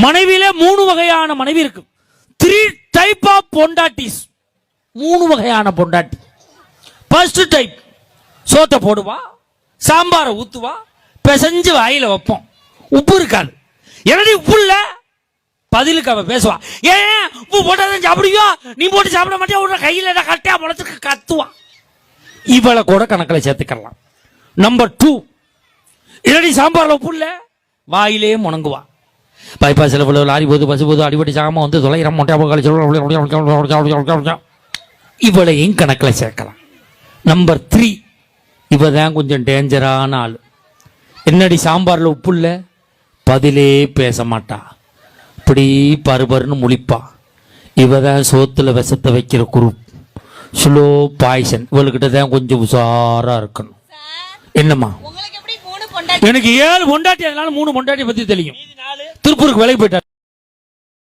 மனைவியிலே 3 வகையான மனைவி இருக்கு. 3 டைப் ஆஃப் பொண்டாட்டிஸ். 3 வகையான பொண்டாட்டி. ஃபர்ஸ்ட் டைப், சோத்தை போடுவா, சாம்பாரை ஊத்துவா, பிசைஞ்சு வாயில வைப்போம், உப்பு இருக்காது. என்னடி உப்பு இல்ல? பதிலுக்கு அவ பேசுவா, ஏன் உப்பு போட்டாதான் சாப்பிடுவியோ, நீ போட்டு சாப்பிட மாட்டியா, உள்ள கையில கட்டையா முளைச்சுக்கு கத்துவா. இவளை கூட கணக்கில் சேர்த்துக்கலாம். நம்பர் 2, இல்லடி சாம்பார்ல உப்பு இல்ல, வாயிலே முணங்குவா. பைபாஸில் லாரி போது பஸ் போது அடிபடி சாம வந்து தொலைகிற மொட்டையா இவளையும் கணக்கில் சேர்க்கலாம். நம்பர் 3, இவதான் கொஞ்சம் டேஞ்சரான ஆள். என்னடி சாம்பார்ல உப்பு இல்ல, பதிலே பேச மாட்டா, இப்படி பருபருன்னு முழிப்பா. இவதான் சோத்துல விஷத்தை வைக்கிற குரூப், ஸ்லோ பாய்சன். இவளுக்கிட்ட தான் கொஞ்சம் உஷாரா இருக்கணும். என்னம்மா? எனக்கு 7 பொண்டாட்டி, அதனால 3 பொண்டாட்டி பத்தி தெரியும். திருப்பூருக்கு வேலைக்கு போயிட்டார்.